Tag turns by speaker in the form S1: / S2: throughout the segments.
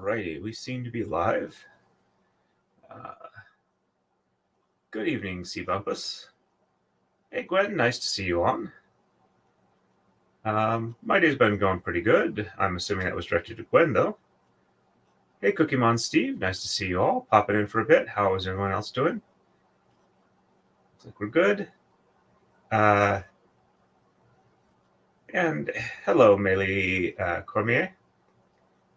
S1: Alrighty, we seem to be live. Good evening, Bumpus. Hey, Gwen, nice to see you on. My day's been going pretty good. I'm assuming that was directed to Gwen, though. Hey, Cookiemon Steve, nice to see you all. Popping in for a bit. How is everyone else doing? Looks like we're good. And hello, Meili Cormier.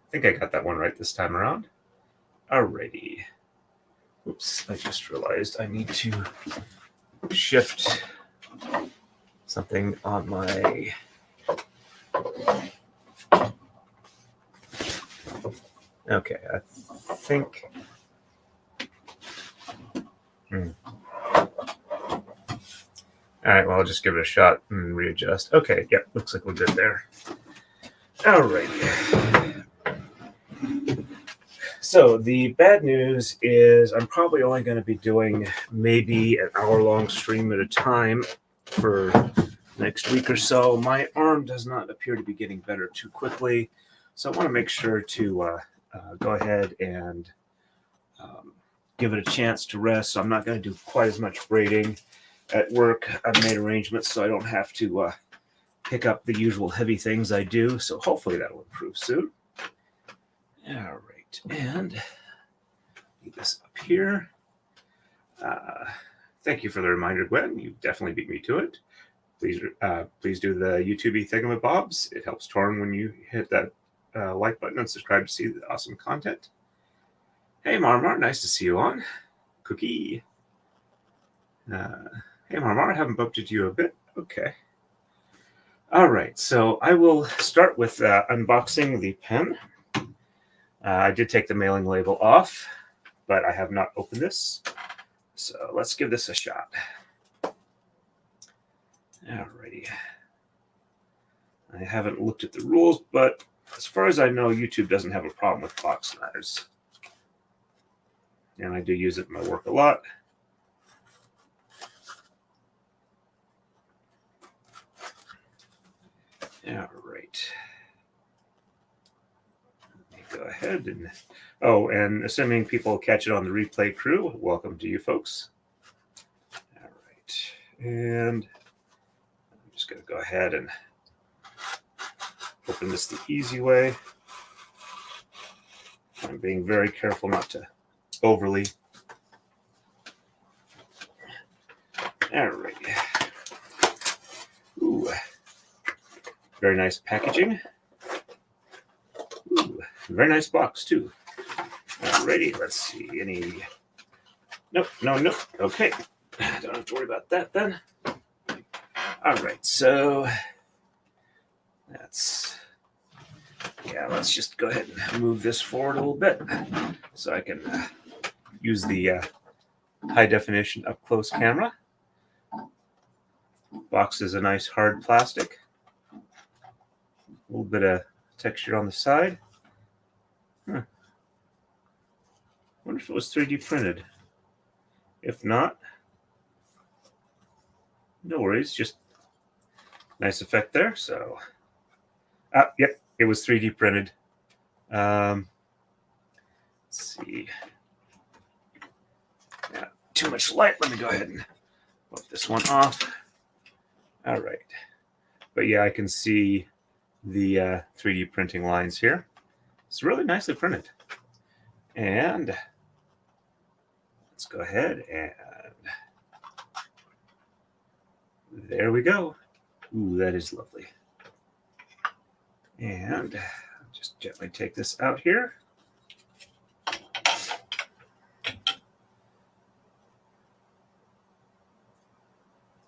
S1: I think I got that one right this time around. Alrighty. Oops, I just realized I need to shift something on my... Okay, I think... All right, well, I'll just give it a shot and readjust. Okay, yep, looks like we're good there. All right. So the bad news is I'm probably only going to be doing maybe an hour-long stream at a time for next week or so. My arm does not appear to be getting better too quickly, so I want to make sure to go ahead and give it a chance to rest. So I'm not going to do quite as much braiding. At work, I've made arrangements so I don't have to pick up the usual heavy things I do, so hopefully that will improve soon. All right, and leave this up here. Thank you for the reminder, Gwen. You definitely beat me to it. Please do the YouTube thingamabobs. It helps Torn when you hit that like button and subscribe to see the awesome content. Hey, Marmar, nice to see you on. Cookie. Hey, Marmar, I haven't bumped into you a bit. Okay. All right, so I will start with unboxing the pen. I did take the mailing label off, but I have not opened this. So let's give this a shot. Alrighty. I haven't looked at the rules, but as far as I know, YouTube doesn't have a problem with box knives. And I do use it in my work a lot. All right. Let me go ahead and... Oh, and assuming people catch it on the replay crew, welcome to you folks. All right. And I'm just going to go ahead and open this the easy way. I'm being very careful not to overly. All right. Ooh. Very nice packaging. Ooh, very nice box, too. Alrighty, let's see. Any... Nope, no. Okay. Don't have to worry about that, then. Alright, so... let's just go ahead and move this forward a little bit so I can use the high-definition up-close camera. Box is a nice hard plastic. A little bit of texture on the side. Huh. Wonder if it was 3D printed. If not, no worries. Just nice effect there. So, yep, it was 3D printed. Let's see. Yeah, too much light. Let me go ahead and put this one off. All right. But yeah, I can see the 3D printing lines here. It's really nicely printed. And let's go ahead and there we go. Ooh, that is lovely. And just gently take this out here.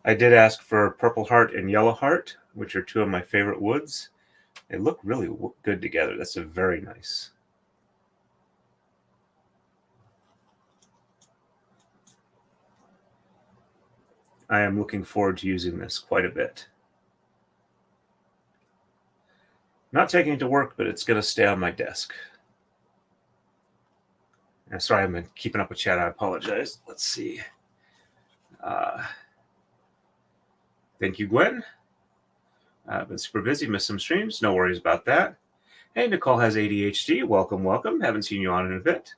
S1: I did ask for Purple Heart and Yellow Heart, which are two of my favorite woods. They look really good together. That's a very nice. I am looking forward to using this quite a bit. Not taking it to work, but it's going to stay on my desk. Sorry, I've been keeping up with chat. I apologize. Let's see. Thank you, Gwen. I've been super busy, missed some streams. No worries about that. Hey, Nicole has ADHD. Welcome, welcome. Haven't seen you on in a bit.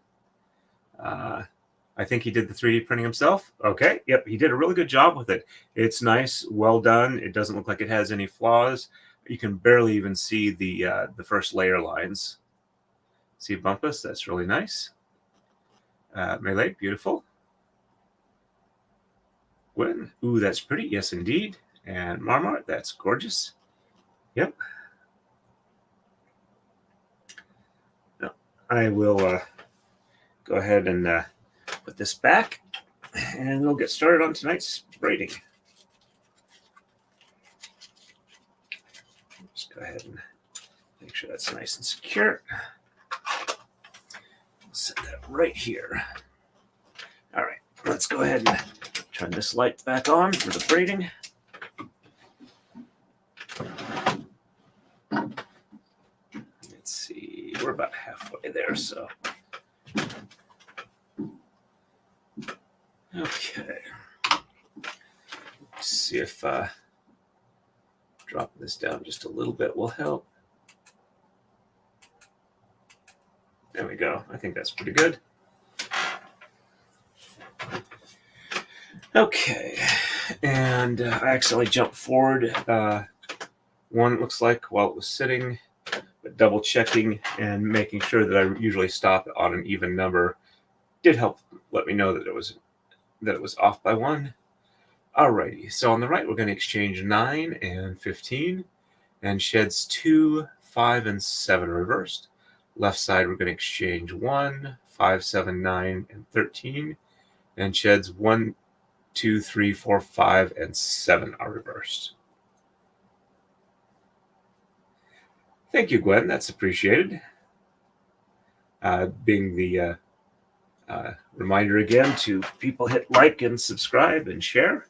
S1: I think he did the 3D printing himself. Okay, yep, he did a really good job with it. It's nice, well done. It doesn't look like it has any flaws. You can barely even see the first layer lines. See Bumpus? That's really nice. Melee, beautiful. Gwen, ooh, that's pretty. Yes, indeed. And Marmot, that's gorgeous. Yep. No, I will go ahead and put this back, and we'll get started on tonight's braiding. Just go ahead and make sure that's nice and secure. Set that right here. All right, let's go ahead and turn this light back on for the braiding. Let's see, we're about halfway there, so. Okay. Let's see if dropping this down just a little bit will help. There we go. I think that's pretty good. Okay, and I accidentally jumped forward. One looks like while it was sitting, but double checking and making sure that I usually stop on an even number did help let me know that it was off by one. Alrighty, so on the right we're going to exchange 9 and 15, and sheds 2, 5, and 7 reversed. Left side we're going to exchange 1, 5, 7, 9, and 13, and sheds 1, 2, 3, 4, 5, and 7 are reversed. Thank you, Gwen. That's appreciated. Being the reminder again to people hit like and subscribe and share.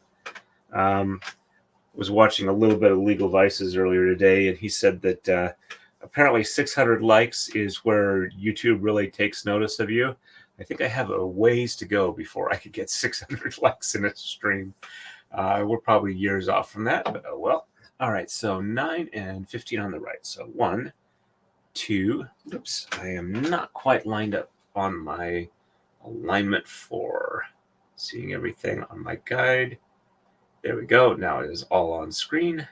S1: Was watching a little bit of Legal Vices earlier today, and he said that apparently 600 likes is where YouTube really takes notice of you. I think I have a ways to go before I could get 600 likes in a stream. We're probably years off from that, but oh well. All right, so 9 and 15 on the right. So 1, 2, oops, I am not quite lined up on my alignment for seeing everything on my guide. There we go. Now it is all on screen.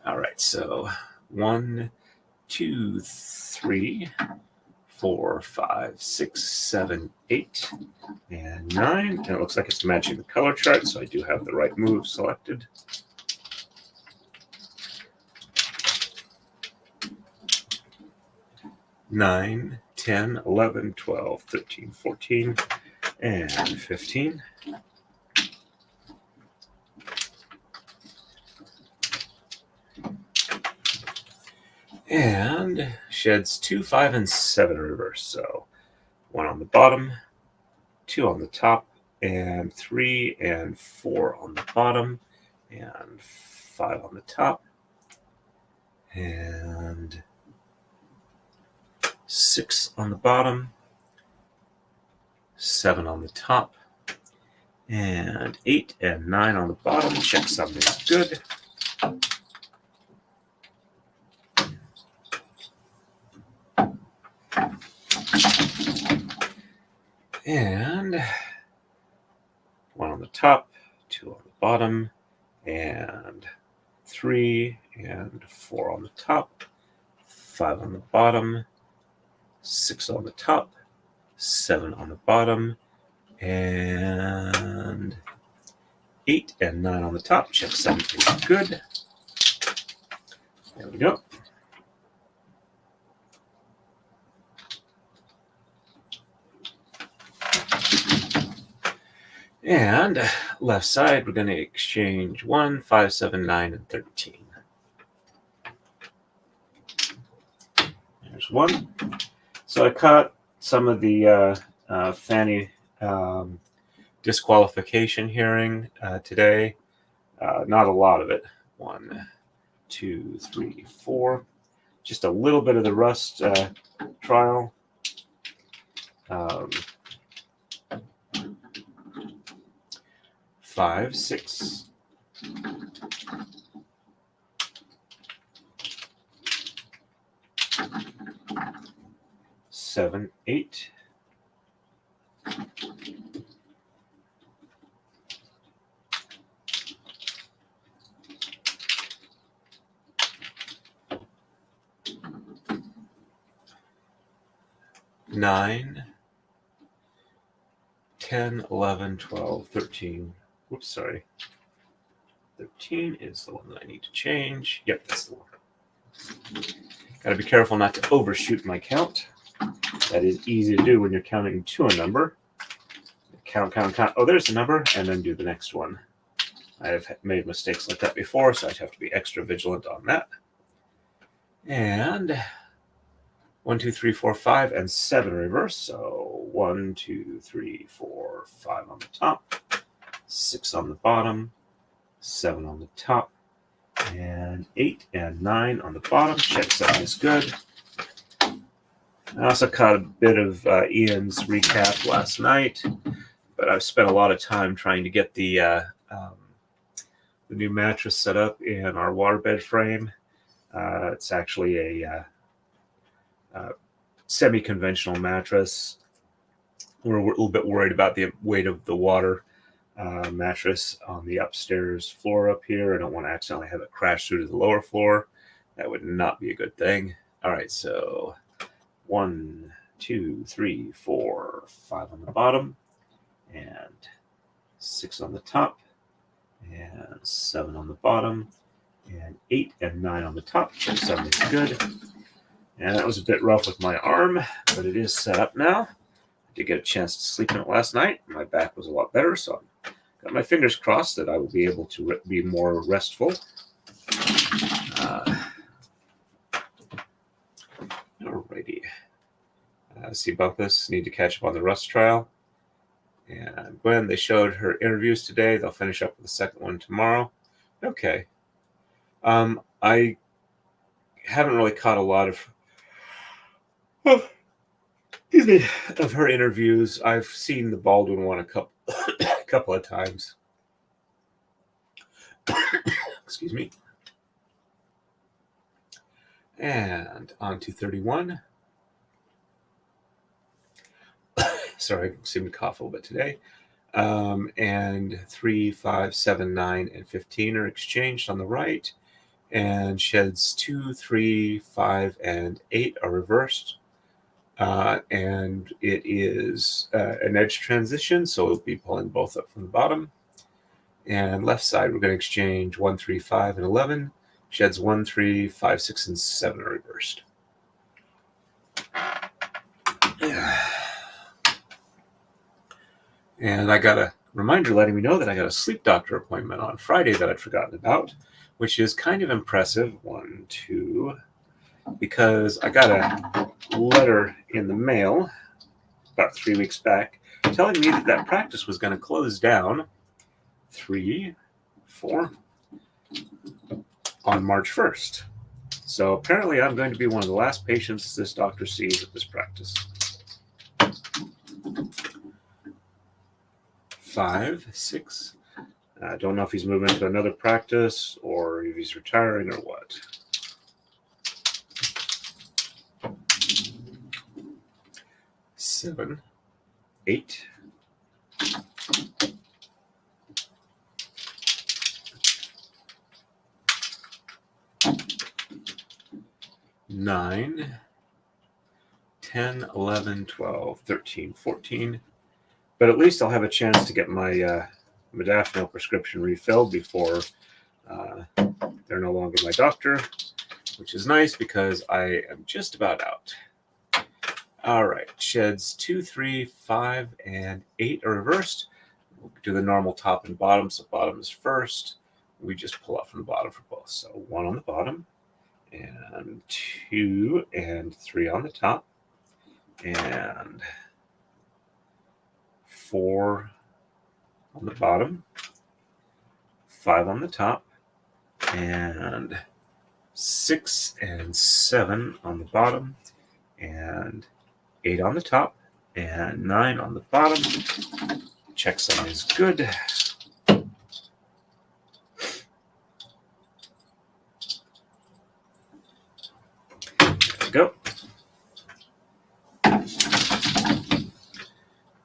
S1: All right, so 1, 2, 3, 4, 5, 6, 7, 8, and 9. And it looks like it's matching the color chart, so I do have the right move selected. Nine, 10, 11, 12, 13, 14, and 15. And sheds 2, 5, and 7 reverse. So 1 on the bottom, 2 on the top, and 3 and 4 on the bottom, and 5 on the top, and 6 on the bottom, 7 on the top, and 8 and 9 on the bottom. Check something's good. And 1 on the top, 2 on the bottom, and 3 and 4 on the top, 5 on the bottom, 6 on the top, 7 on the bottom, and 8 and 9 on the top. Check something good. There we go. And left side, we're going to exchange 1, 5, 7, 9, and 13. There's 1. So I caught some of the Fanny disqualification hearing today. Not a lot of it. 1, 2, 3, 4. Just a little bit of the Rust trial. 5, 6. 7, 8. 9, 10, 11, 12, 13. Whoops, sorry. 13 is the one that I need to change. Yep, that's the one. Got to be careful not to overshoot my count. That is easy to do when you're counting to a number. Count, count, count. Oh, there's the number, and then do the next one. I have made mistakes like that before, so I'd have to be extra vigilant on that. And 1, 2, 3, 4, 5, and 7 reverse. So 1, 2, 3, 4, 5 on the top, 6 on the bottom, 7 on the top, and 8 and 9 on the bottom. Check 7 is good. I also caught a bit of Ian's recap last night, but I've spent a lot of time trying to get the new mattress set up in our waterbed frame. It's actually a semi-conventional mattress. We're a little bit worried about the weight of the water mattress on the upstairs floor up here. I don't want to accidentally have it crash through to the lower floor. That would not be a good thing. All right, so 1, 2, 3, 4, 5 on the bottom, and 6 on the top, and 7 on the bottom, and 8 and 9 on the top. Check 7 is good. And that was a bit rough with my arm, but it is set up now. I did get a chance to sleep in it last night. My back was a lot better, so I've got my fingers crossed that I will be able to be more restful. Alrighty. See about this. Need to catch up on the Rust trial. And Gwen, they showed her interviews today. They'll finish up with the second one tomorrow. Okay. I haven't really caught a lot of of her interviews. I've seen the Baldwin one a couple of times. Excuse me. And on to 31. Sorry, I seem to cough a little bit today. And 3, 5, 7, 9, and 15 are exchanged on the right. And sheds 2, 3, 5, and 8 are reversed. And it is an edge transition, so we'll be pulling both up from the bottom. And left side, we're going to exchange 1, 3, 5, and 11. Sheds 1, 3, 5, 6, and 7 are reversed. And I got a reminder letting me know that I got a sleep doctor appointment on Friday that I'd forgotten about, which is kind of impressive. 1, 2, because I got a letter in the mail about 3 weeks back telling me that that practice was going to close down 3, 4 on March 1st. So apparently I'm going to be one of the last patients this doctor sees at this practice. 5, 6. I don't know if he's moving to another practice or if he's retiring or what. 7, 8. 9, 10, 11, 12, 13, 14. But at least I'll have a chance to get my modafinil prescription refilled before they're no longer my doctor, which is nice because I am just about out. All right, sheds 2, 3, 5, and 8 are reversed. We'll do the normal top and bottom, so bottom is first. We just pull up from the bottom for both. So 1 on the bottom, and 2 and 3 on the top, and 4 on the bottom, 5 on the top, and 6 and 7 on the bottom, and 8 on the top, and 9 on the bottom. Check sign is good. There we go.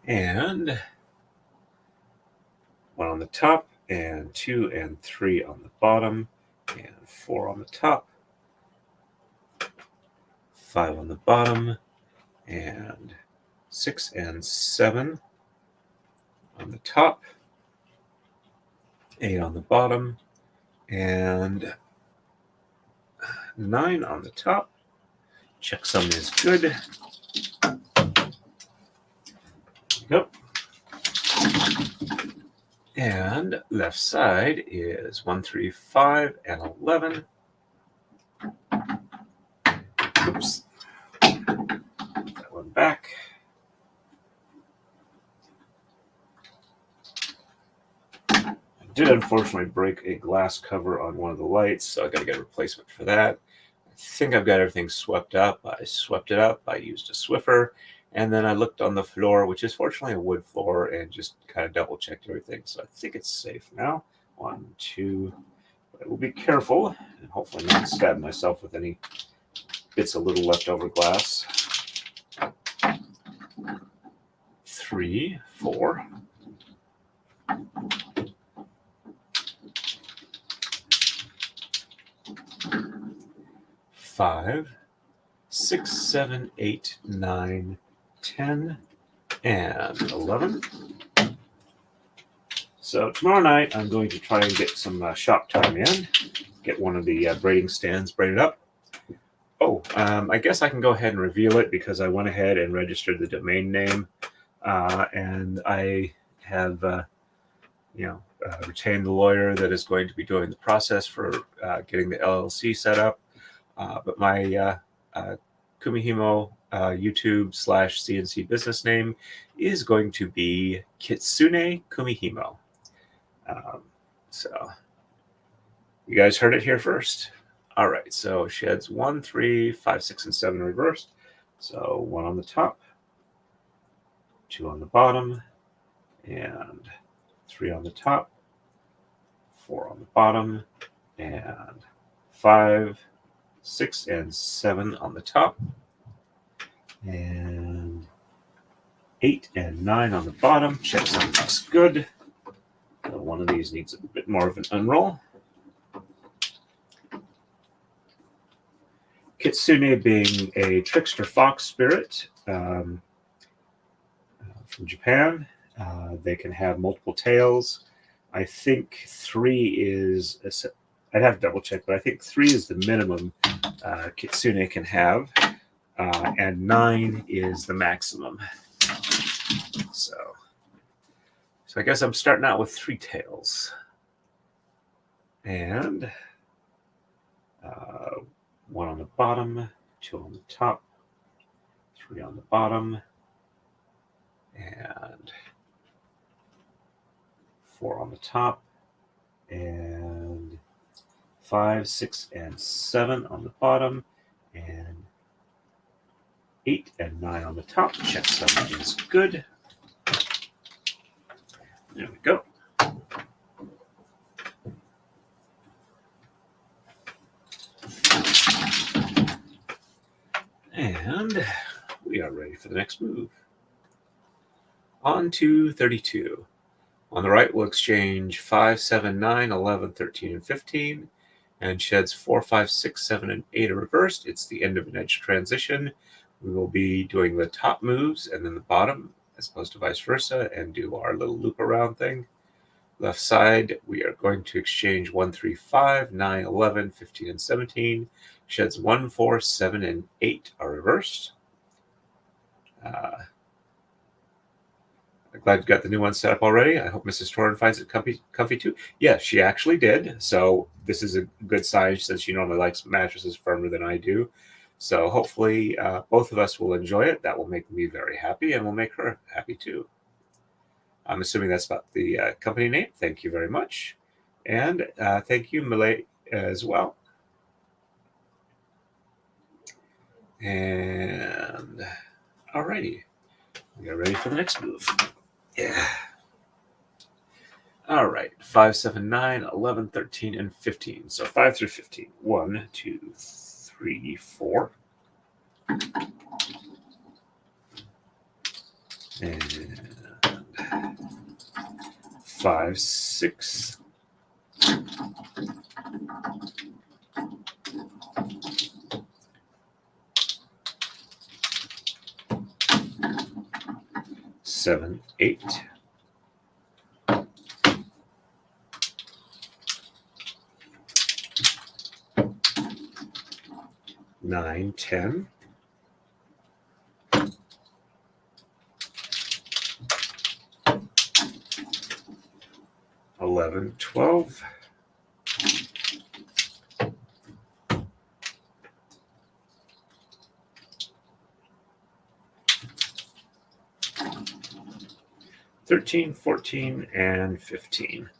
S1: And 1 on the top, and 2 and 3 on the bottom, and 4 on the top, 5 on the bottom, and 6 and 7 on the top, 8 on the bottom, and 9 on the top. Checksum is good. Yep. And left side is 1, 3, 5, and 11. Oops. That one back. I did unfortunately break a glass cover on one of the lights, so I got to get a replacement for that. I think I've got everything swept up. I swept it up. I used a Swiffer. And then I looked on the floor, which is fortunately a wood floor, and just kind of double checked everything. So I think it's safe now. 1, 2. But I will be careful and hopefully not stab myself with any bits of little leftover glass. 3, 4. 5, 6, 7, 8, 9, 10, and 11. So tomorrow night I'm going to try and get some shop time in, get one of the braiding stands braided up. Oh, I guess I can go ahead and reveal it because I went ahead and registered the domain name, and I have retained the lawyer that is going to be doing the process for getting the LLC set up. But my Kumihimo YouTube / CNC business name is going to be Kitsune Kumihimo. So you guys heard it here first. All right, so sheds 1, 3, 5, 6, and 7 reversed. So 1 on the top, 2 on the bottom, and 3 on the top, 4 on the bottom, and 5, 6, and 7 on the top, and 8 and 9 on the bottom. Checksum looks good. One of these needs a bit more of an unroll. Kitsune being a trickster fox spirit from Japan. They can have multiple tails. I think 3 is, I'd have to double check, but I think 3 is the minimum Kitsune can have, and 9 is the maximum. So I guess I'm starting out with 3 tails. And 1 on the bottom, 2 on the top, 3 on the bottom, and 4 on the top, and 5, 6, and 7 on the bottom, and 8 and 9 on the top. Checksum is good. There we go. And we are ready for the next move. On to 32. On the right, we'll exchange 5, 7, 9, 11, 13, and 15. And sheds 4, 5, 6, 7, and 8 are reversed. It's the end of an edge transition. We will be doing the top moves and then the bottom, as opposed to vice versa, and do our little loop around thing. Left side, we are going to exchange 1, 3, 5, 9, 11, 15, and 17. Sheds 1, 4, 7, and 8 are reversed. I'm glad you got the new one set up already. I hope Mrs. Torrin finds it comfy too. Yeah, she actually did. So this is a good sign since she normally likes mattresses firmer than I do. So hopefully both of us will enjoy it. That will make me very happy and will make her happy too. I'm assuming that's about the company name. Thank you very much. And thank you, Millet, as well. And alrighty, we are ready for the next move. Yeah. All right. 5, 7, 9, 11, 13, and 15. So 5 through 15. 1, 2, 3, 4. And 5, 6. Seven, 8. 9, 10. 11, 12. 13, 14, and 15.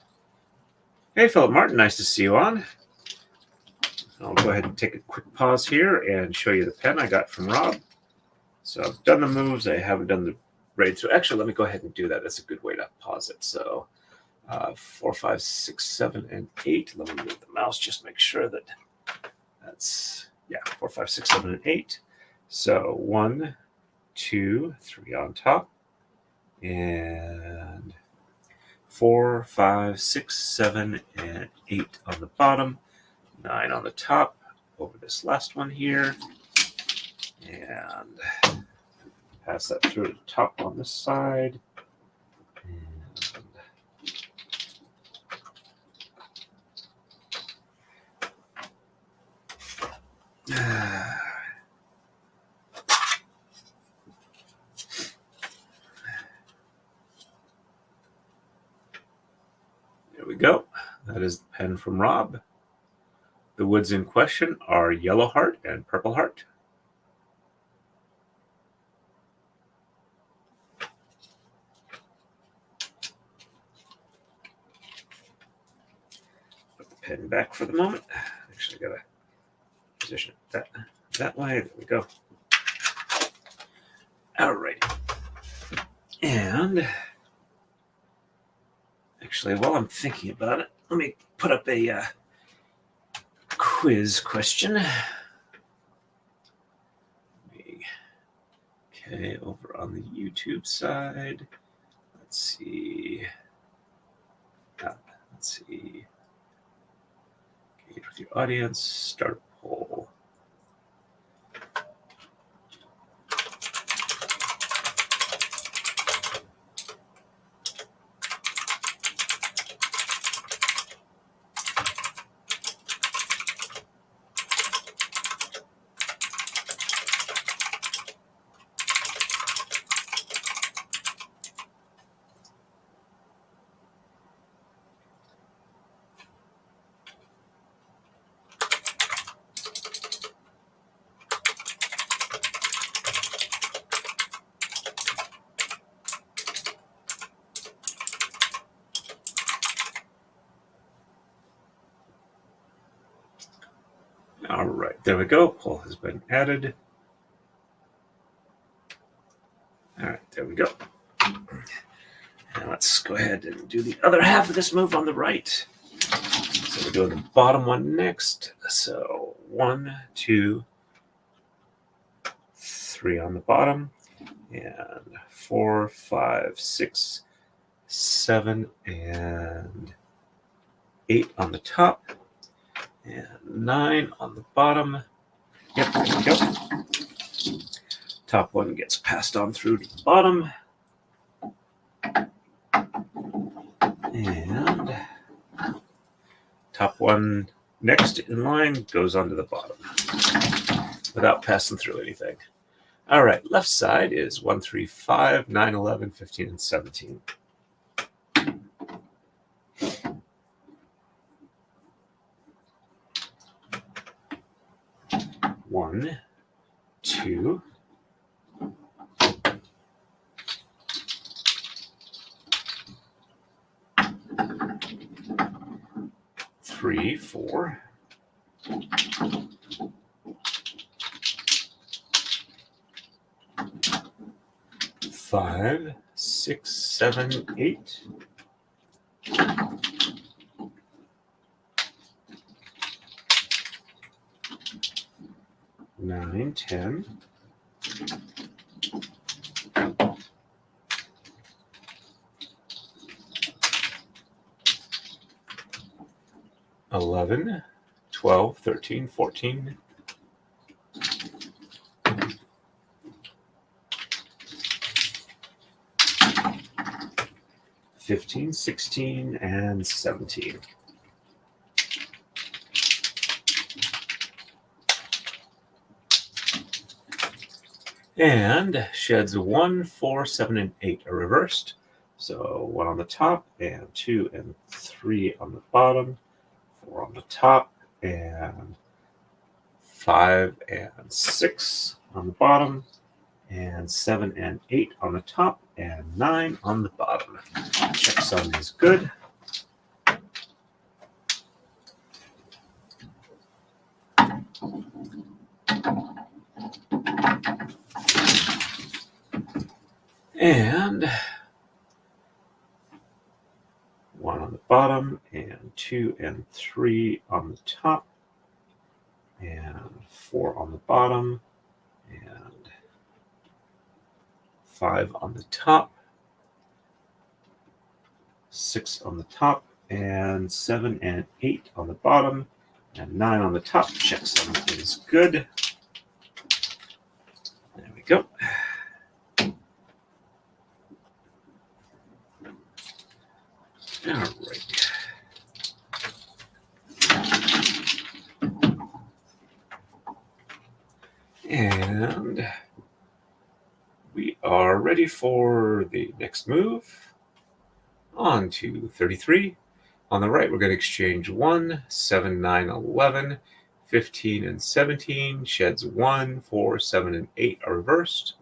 S1: Hey, Philip Martin, nice to see you on. I'll go ahead and take a quick pause here and show you the pen I got from Rob. So I've done the moves. I haven't done the braid. So actually, let me go ahead and do that. That's a good way to pause it. So 4, 5, 6, 7, and 8. Let me move the mouse. Just make sure that that's, 4, 5, 6, 7, and 8. So 1, 2, 3 on top. And 4, 5, 6, 7, and 8 on the bottom. 9 on the top over this last one here. And pass that through the top on this side. And there we go. That is the pen from Rob. The woods in question are Yellow Heart and Purple Heart. Put the pen back for the moment. Actually, I gotta position it that way. There we go. Alrighty. And actually, while I'm thinking about it, let me put up a quiz question. Okay, over on the YouTube side. Let's see. Engage with your audience. Start a poll. All right, there we go. Poll has been added. All right, there we go. Now let's go ahead and do the other half of this move on the right. So we're doing the bottom one next. So 1, 2, 3 on the bottom, and 4, 5, 6, 7, and 8 on the top, and 9 on the bottom. Yep, there we go. Top one gets passed on through to the bottom. And top one next in line goes onto the bottom without passing through anything. All right, left side is 1, 3, 5, 9, 11, 15, and 17. One, 2, 3, 4, 5, 6, 7, 8. 9, 10. 11, 12, 13, 14, 15, 16, and 17. And sheds 1, 4, 7, and 8 are reversed. So 1 on the top, and 2 and 3 on the bottom, 4 on the top, and 5 and 6 on the bottom, and 7 and 8 on the top, and 9 on the bottom. Checksum is good. And 1 on the bottom, and 2 and 3 on the top, and 4 on the bottom, and 5 on the top, 6 on the top, and 7 and 8 on the bottom, and 9 on the top. Checksum is good. There we go. All right. And we are ready for the next move. On to 33. On the right, we're going to exchange 1, 7, 9, 11, 15, and 17. Sheds 1, 4, 7, and 8 are reversed.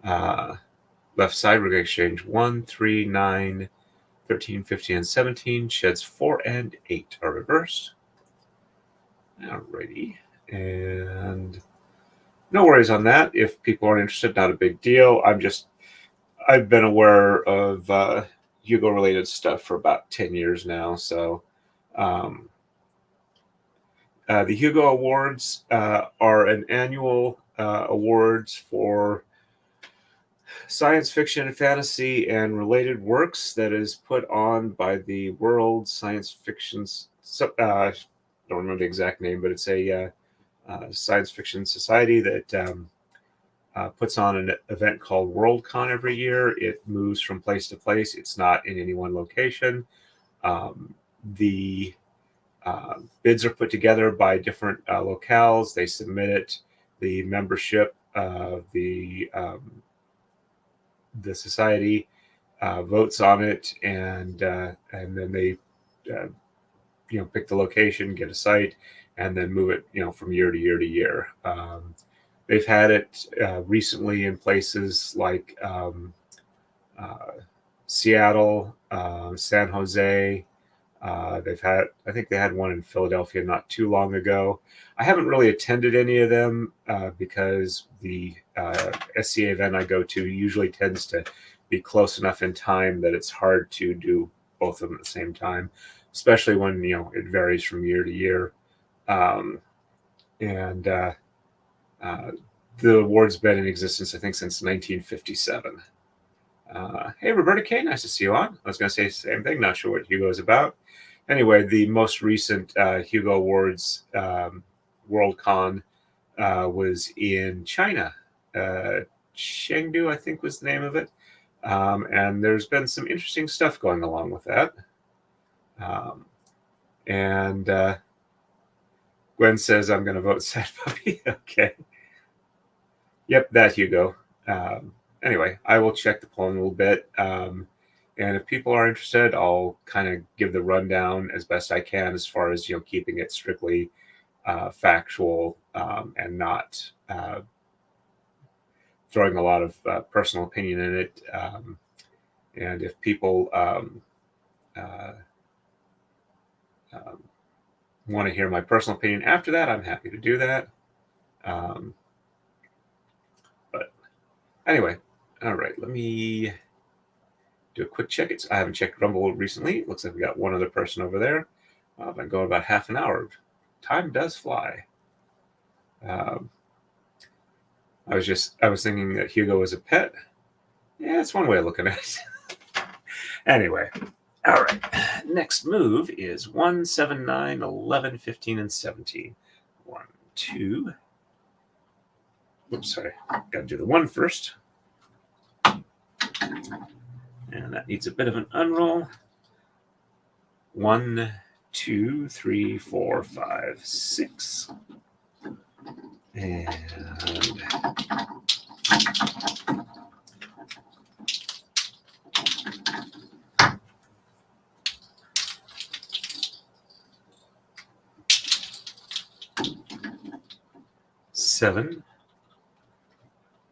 S1: Left side, we're going to exchange 1, 3, 9, 13, 15, and 17. Sheds 4 and 8 are reversed. Alrighty. And no worries on that. If people aren't interested, not a big deal. I've been aware of Hugo-related stuff for about 10 years now. So the Hugo Awards are an annual awards for science fiction and fantasy and related works that is put on by the World Science Fiction. I don't remember the exact name, but it's a science fiction society that puts on an event called Worldcon every year. It moves from place to place. It's not in any one location. The bids are put together by different locales. They submit it. The membership of the society votes on it, and then they pick the location, get a site, and then move it from year to year to year. They've had it recently in places like Seattle, San Jose. I think they had one in Philadelphia not too long ago. I haven't really attended any of them because the SCA event I go to usually tends to be close enough in time that it's hard to do both of them at the same time, especially when it varies from year to year. The award's been in existence, I think, since 1957. Hey, Roberta K, nice to see you on. I was going to say the same thing, not sure what Hugo is about. Anyway, the most recent Hugo Awards Worldcon was in China. Chengdu, I think, was the name of it. And there's been some interesting stuff going along with that. Gwen says, I'm going to vote Sad Puppy. Okay. Yep, that Hugo. Anyway, I will check the poll in a little bit. And if people are interested, I'll kind of give the rundown as best I can as far as, keeping it strictly factual and not throwing a lot of personal opinion in it. And if people want to hear my personal opinion after that, I'm happy to do that. But anyway, all right, let me do a quick check. I haven't checked Rumble recently. It looks like we got one other person over there. I've been going about half an hour. Time does fly. I was thinking that Hugo was a pet. Yeah, that's one way of looking at it. Anyway, All right. Next move is 1, 7, 9, 11, 15, and 17. 1, 2. Oops, sorry. Got to do the 1 first. And that needs a bit of an unroll. 1, 2, 3, 4, 5, 6. And 7,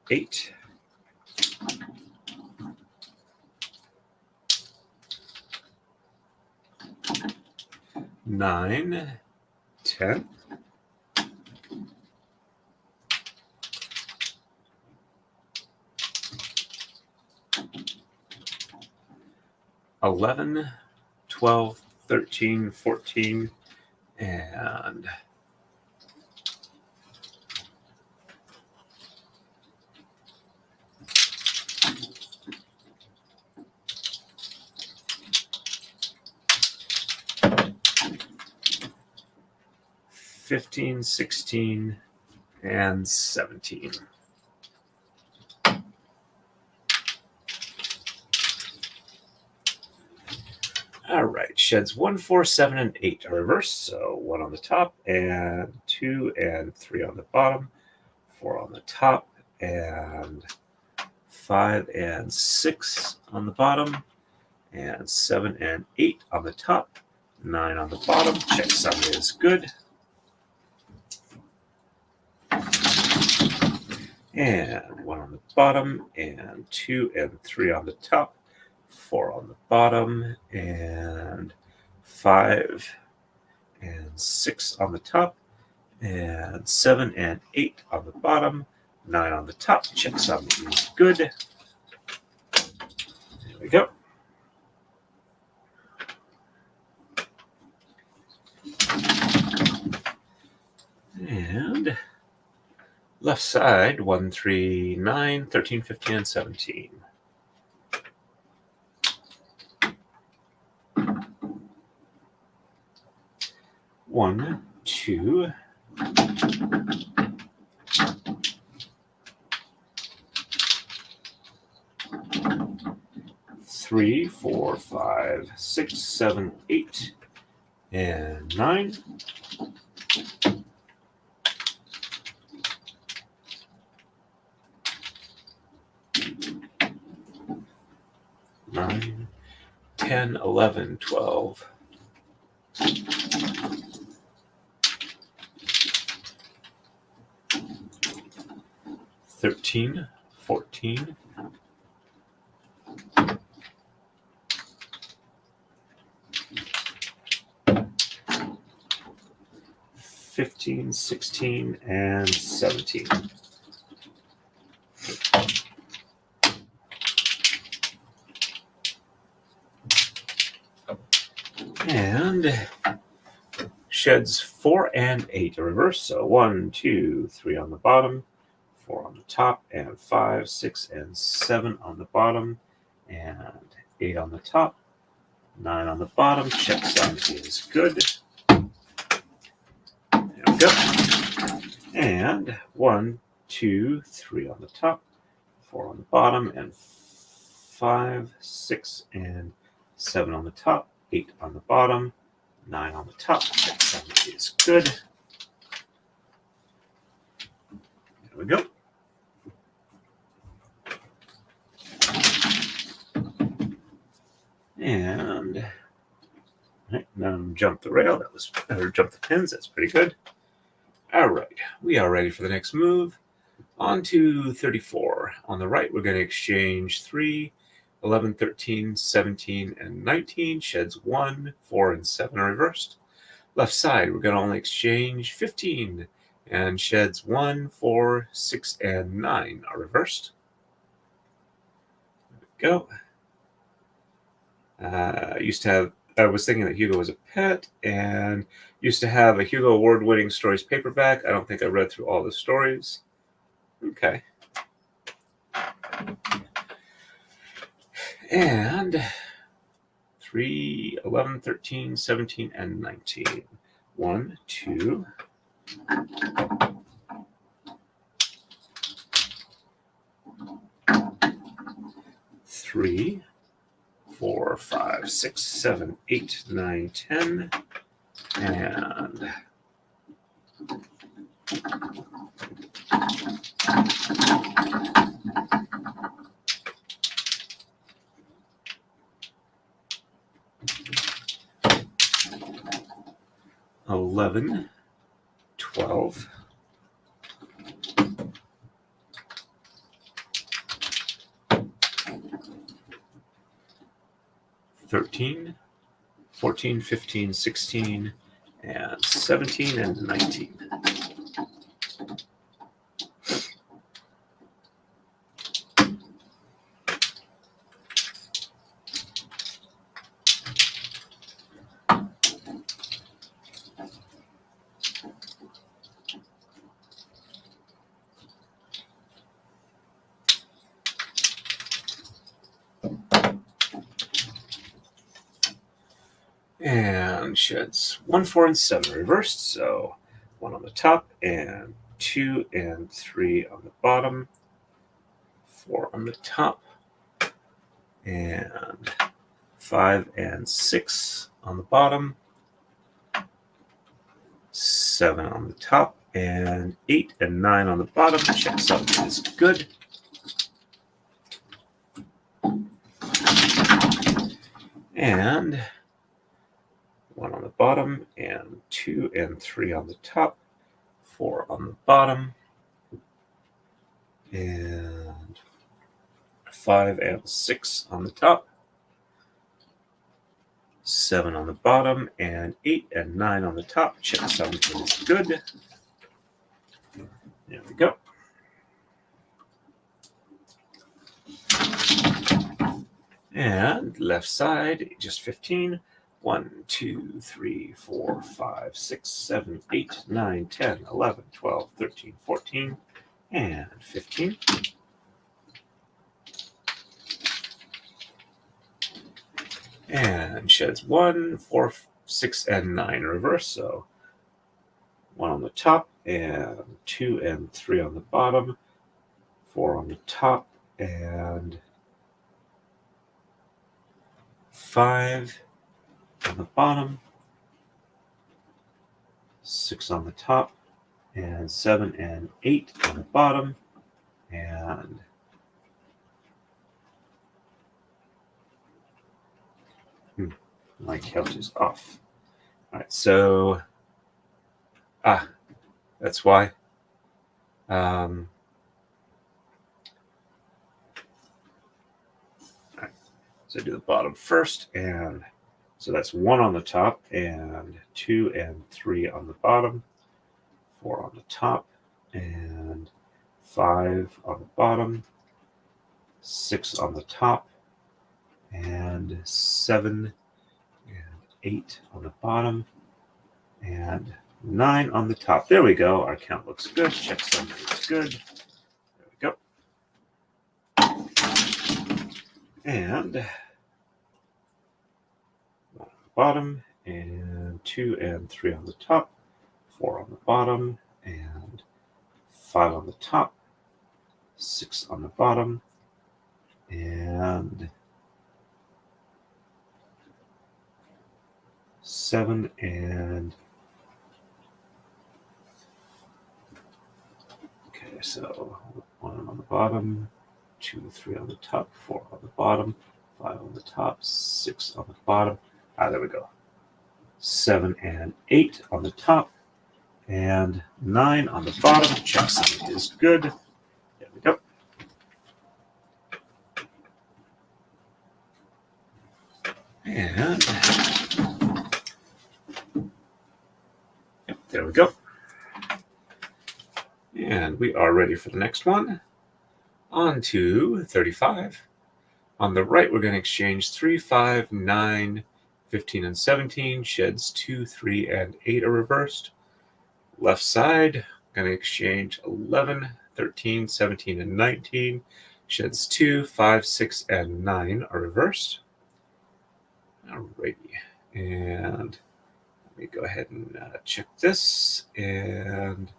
S1: 8, 9, 10, 11, 12, 13, 14, and 15, 16, and 17. All right, sheds 1, 4, 7, and 8 are reversed. So 1 on the top, and 2 and 3 on the bottom, 4 on the top, and 5 and 6 on the bottom, and 7 and 8 on the top, 9 on the bottom. Checksum is good. And 1 on the bottom, and 2 and 3 on the top, 4 on the bottom, and 5 and 6 on the top, and 7 and 8 on the bottom, 9 on the top. Checksum is good. There we go. And left side, 1, 3, 9, 13, 15, and 17. One, two, 3, 4, 5, 6, 7, 8, and 9. 9, 10, 11, 12. 13, 14. 15, 16, and 17. And sheds 4 and 8 are reversed. So 1, 2, 3 on the bottom, 4 on the top, and 5, 6, and 7 on the bottom, and 8 on the top, 9 on the bottom. Checksum is good. There we go. And 1, 2, 3 on the top, 4 on the bottom, and 5, 6, and 7 on the top, 8 on the bottom, 9 on the top. Checksum is good. There we go. And now jump the rail. That was, or jump the pins. That's pretty good. All right, we are ready for the next move. On to 34. On the right, we're going to exchange 3, 11, 13, 17, and 19. Sheds 1, 4, and 7 are reversed. Left side, we're going to only exchange 15. And sheds 1, 4, 6, and 9 are reversed. There we go. I was thinking that Hugo was a pet, and used to have a Hugo Award-winning stories paperback. I don't think I read through all the stories. Okay. And 3, 11, 13, 17, and 19. 1, 2, 3, 4, 5, 6, 7, 8, 9, 10, and 11, 12, 13, 14, 15, 16, and 17, and 19. And sheds 1, 4, and 7 reversed. So 1 on the top, and 2 and 3 on the bottom, 4 on the top, and 5 and 6 on the bottom, 7 on the top, and 8 and 9 on the bottom. Checks out is good. And 1 on the bottom, and 2 and 3 on the top, 4 on the bottom, and 5 and 6 on the top, 7 on the bottom, and 8 and 9 on the top. Check something is good. There we go. And left side, just 15. 1, 2, 3, 4, 5, 6, 7, 8, 9, 10, 11, 12, 13, 14, and 15. And sheds 1, 4, 6, and 9 reverse. So 1 on the top, and 2 and 3 on the bottom, 4 on the top, and 5 on the bottom, 6 on the top, and 7 and 8 on the bottom, and my count is off. All right, so that's why. All right, so do the bottom first, and so that's 1 on the top, and 2 and 3 on the bottom, 4 on the top, and 5 on the bottom, 6 on the top, and 7 and 8 on the bottom, and 9 on the top. There we go. Our count looks good. Check something is good. There we go. And 1 on the bottom, and 2 and 3 on the top, 4 on the bottom, and 5 on the top, 6 on the bottom, and 7 and okay, so 1 on the bottom, 2, 3 on the top, 4 on the bottom, 5 on the top, 6 on the bottom. There we go. 7 and 8 on the top, and 9 on the bottom. Check something is good. There we go. And there we go. And we are ready for the next one. On to 35. On the right, we're going to exchange 3, 5, 9, 15, and 17. Sheds 2, 3, and 8 are reversed. Left side, going to exchange 11, 13, 17, and 19. Sheds 2, 5, 6, and 9 are reversed. Alrighty, and let me go ahead and check this and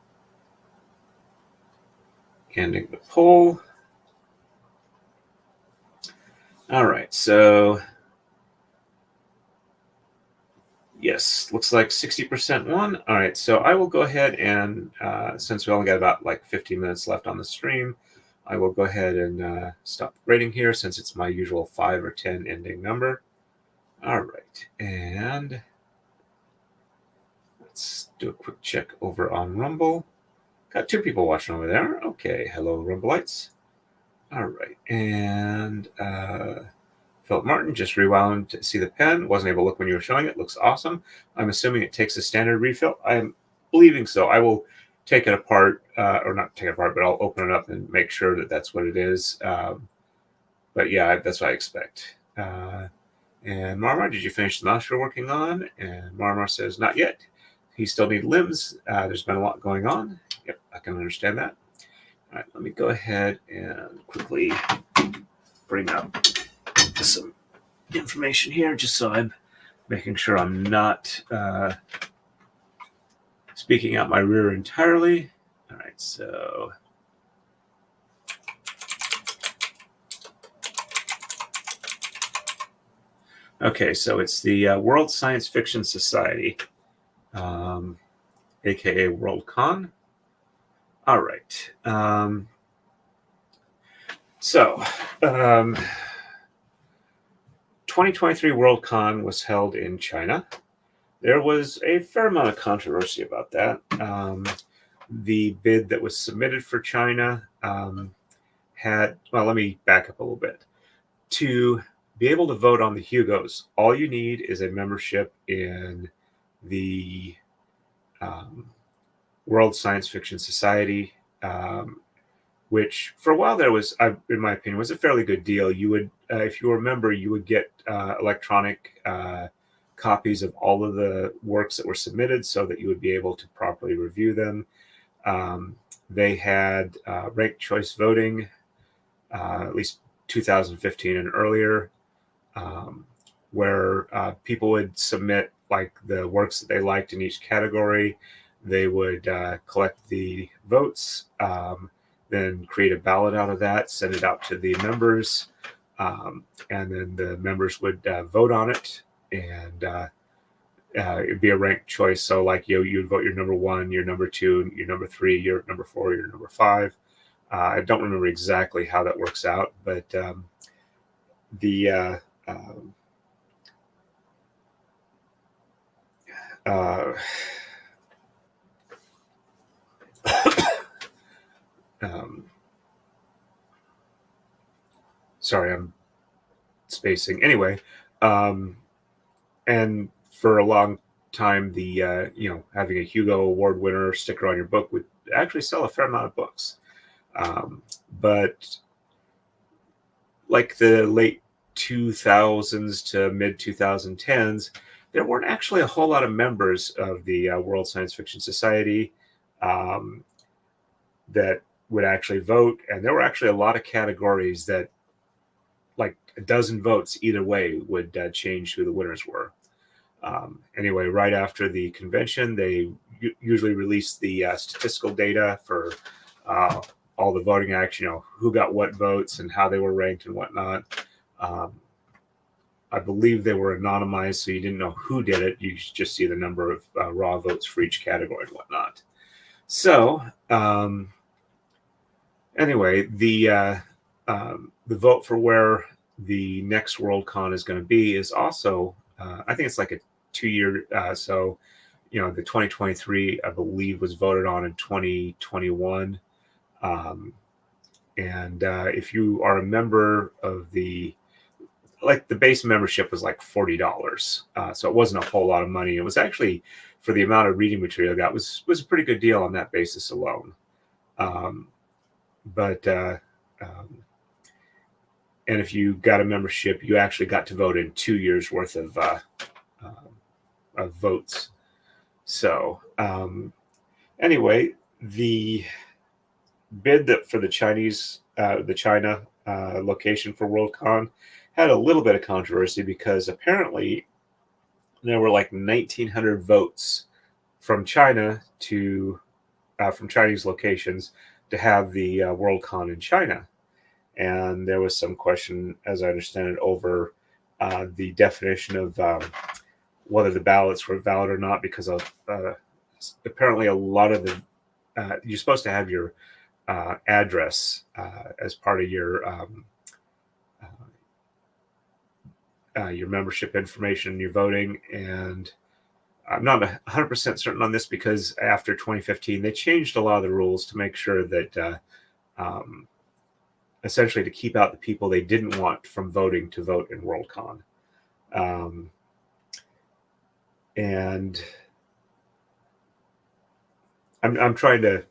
S1: ending the poll. All right, so yes, looks like 60% won. All right, so I will go ahead and since we only got about like 15 minutes left on the stream, I will go ahead and stop the braiding here since it's my usual 5 or 10 ending number. All right, and let's do a quick check over on Rumble. Got 2 people watching over there. Okay, hello, Rumbleites. All right, and Philip Martin just rewound to see the pen. Wasn't able to look when you were showing it. Looks awesome. I'm assuming it takes a standard refill. I'm believing so. I will take it apart, or not take it apart, but I'll open it up and make sure that that's what it is. But yeah, that's what I expect. And Marmar, did you finish the mouse you're working on? And Marmar says, not yet. He still needs limbs. There's been a lot going on. Yep, I can understand that. All right, let me go ahead and quickly bring up some information here just so I'm making sure I'm not speaking out my rear entirely. All right, so okay, so it's the World Science Fiction Society, aka Worldcon. All right, so 2023 Worldcon was held in China. There was a fair amount of controversy about that. The bid that was submitted for China had, well, let me back up a little bit. To be able to vote on the Hugos, all you need is a membership in the World Science Fiction Society, which for a while there was, in my opinion, was a fairly good deal. You would, if you were a member, you would get electronic copies of all of the works that were submitted so that you would be able to properly review them. They had ranked choice voting, at least 2015 and earlier, where people would submit like the works that they liked in each category. They would collect the votes, then create a ballot out of that, send it out to the members, and then the members would vote on it, and it'd be a ranked choice. So like you'd vote your number 1, your number 2, your number 3, your number 4, your number 5. I don't remember exactly how that works out, but the sorry, I'm spacing. Anyway, and for a long time, the having a Hugo Award winner sticker on your book would actually sell a fair amount of books. But like the late 2000s to mid 2010s, there weren't actually a whole lot of members of the World Science Fiction Society that would actually vote, and there were actually a lot of categories that, like a dozen votes either way, would change who the winners were. Anyway, right after the convention, they usually release the statistical data for all the voting action, who got what votes and how they were ranked and whatnot. I believe they were anonymized, so you didn't know who did it. You just see the number of raw votes for each category and whatnot. So anyway, the vote for where the next Worldcon is going to be is also, I think it's like a 2-year. So, the 2023, I believe, was voted on in 2021. And if you are a member of the base membership was like $40. So it wasn't a whole lot of money. It was actually, for the amount of reading material I got, was a pretty good deal on that basis alone. And if you got a membership, you actually got to vote in 2 years worth of votes. So anyway, the bid that for the China location for Worldcon had a little bit of controversy because apparently there were like 1,900 votes from China to from Chinese locations to have the Worldcon in China, and there was some question, as I understand it, over the definition of whether the ballots were valid or not, because of apparently a lot of the you're supposed to have your address as part of your membership information, your voting, and I'm not 100% certain on this because after 2015 they changed a lot of the rules to make sure that essentially to keep out the people they didn't want from voting to vote in Worldcon. And I'm trying to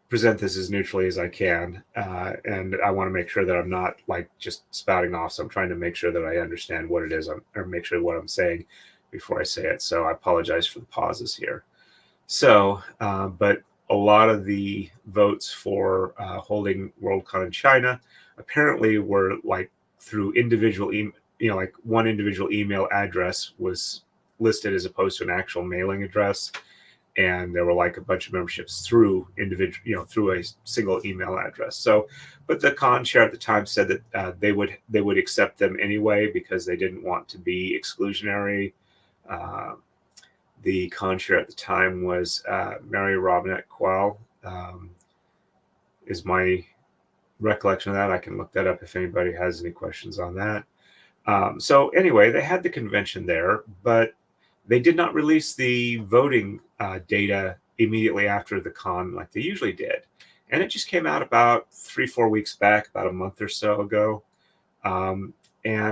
S1: present this as neutrally as I can, and I want to make sure that I'm not like just spouting off. So I'm trying to make sure that I understand what it is, or make sure what I'm saying before I say it. So I apologize for the pauses here. So, but a lot of the votes for holding Worldcon in China apparently were like through individual, like one individual email address was listed as opposed to an actual mailing address. And there were like a bunch of memberships through individual, through a single email address. So, but the con chair at the time said that they would accept them anyway because they didn't want to be exclusionary. The con chair at the time was Mary Robinette Quell, is my recollection of that. I can look that up if anybody has any questions on that. So anyway, they had the convention there, but they did not release the voting data immediately after the con like they usually did. And it just came out about 3-4 weeks back, about a month or so ago. And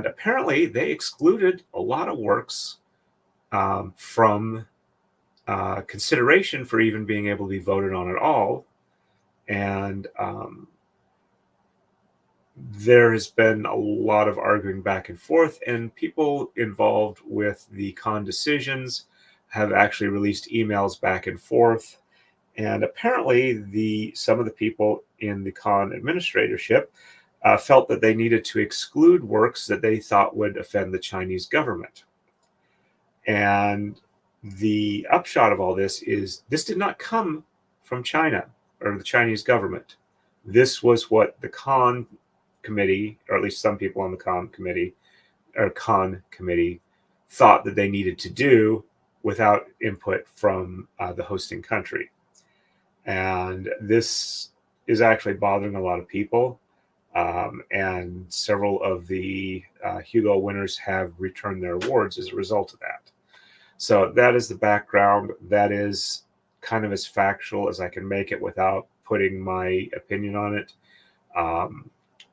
S1: apparently they excluded a lot of works from consideration for even being able to be voted on at all. And there has been a lot of arguing back and forth, and people involved with the con decisions have actually released emails back and forth. And apparently some of the people in the con administratorship felt that they needed to exclude works that they thought would offend the Chinese government. And the upshot of all this is this did not come from China or the Chinese government. This was what the con committee, or at least some people on the con committee thought that they needed to do without input from the hosting country. And this is actually bothering a lot of people. And several of the Hugo winners have returned their awards as a result of that. So that is the background. That is kind of as factual as I can make it without putting my opinion on it,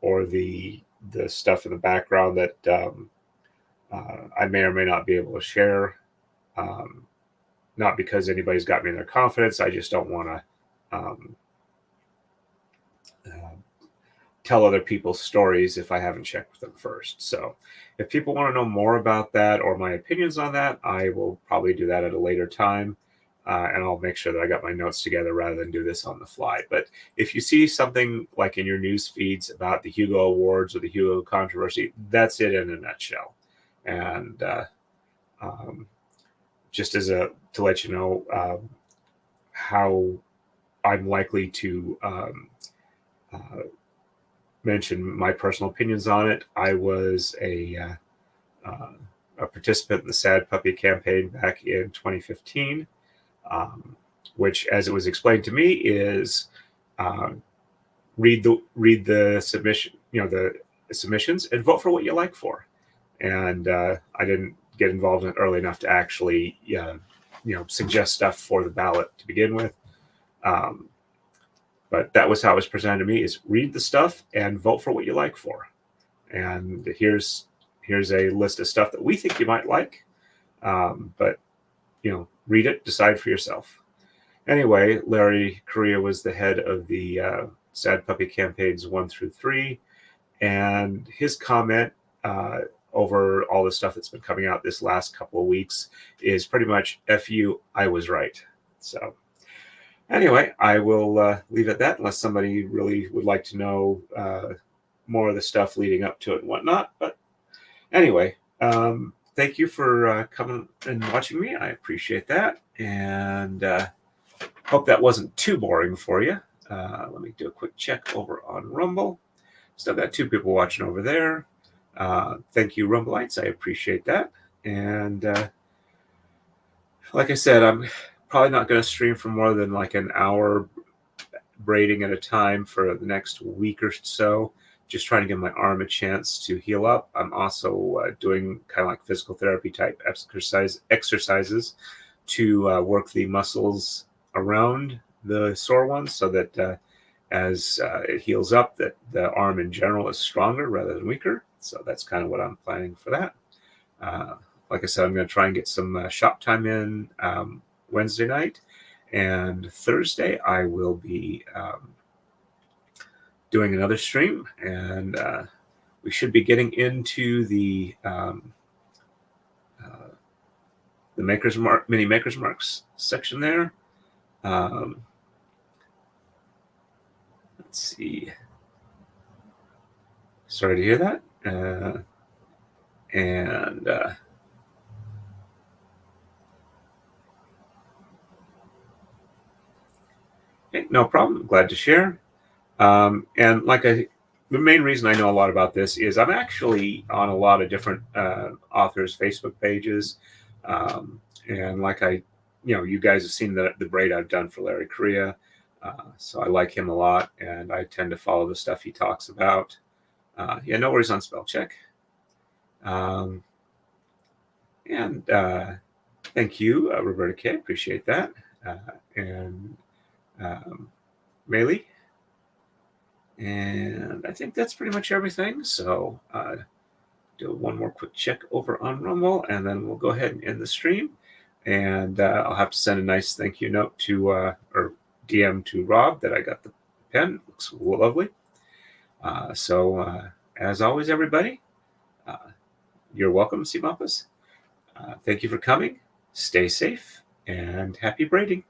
S1: or the stuff in the background that I may or may not be able to share. Not because anybody's got me in their confidence. I just don't want to tell other people's stories if I haven't checked with them first. So if people want to know more about that or my opinions on that, I will probably do that at a later time. And I'll make sure that I got my notes together rather than do this on the fly. But if you see something like in your news feeds about the Hugo Awards or the Hugo controversy, that's it in a nutshell. And just to let you know how I'm likely to mention my personal opinions on it. I was a participant in the Sad Puppy campaign back in 2015, which, as it was explained to me, is read the submission, the submissions, and vote for what you like for. And I didn't get involved in it early enough to actually, suggest stuff for the ballot to begin with. But that was how it was presented to me: is read the stuff and vote for what you like for. And here's a list of stuff that we think you might like. But read it, decide for yourself. Anyway, Clarie Cassan was the head of the Sad Puppy campaigns 1 through 3, and his comment over all the stuff that's been coming out this last couple of weeks is pretty much "F you, I was right." So anyway, I will leave it at that, unless somebody really would like to know more of the stuff leading up to it and whatnot. But anyway, thank you for coming and watching me. I appreciate that, and hope that wasn't too boring for you. Let me do a quick check over on Rumble. Still got 2 people watching over there. Thank you, Rumbleites. I appreciate that. And like I said, I'm probably not going to stream for more than like an hour braiding at a time for the next week or so. Just trying to give my arm a chance to heal up. I'm also doing kind of like physical therapy type exercises to work the muscles around the sore ones, so that as it heals up, that the arm in general is stronger rather than weaker. So that's kind of what I'm planning for that. Like I said, I'm going to try and get some shop time in Wednesday night, and Thursday I will be doing another stream, and we should be getting into the mini Maker's Marks section there. Let's see. Sorry to hear that. Okay, no problem. Glad to share. And like the main reason I know a lot about this is I'm actually on a lot of different authors' Facebook pages. And like you guys have seen the braid I've done for Clarie Cassan. So I like him a lot, and I tend to follow the stuff he talks about. Yeah, no worries on spell check. And thank you, Roberta K. Appreciate that. And Maylee. And I think that's pretty much everything. So do one more quick check over on Rumble, and then we'll go ahead and end the stream. And I'll have to send a nice thank you note to or DM to Rob that I got the pen. Looks lovely. So as always, everybody, you're welcome, Simapas. Thank you for coming. Stay safe and happy braiding.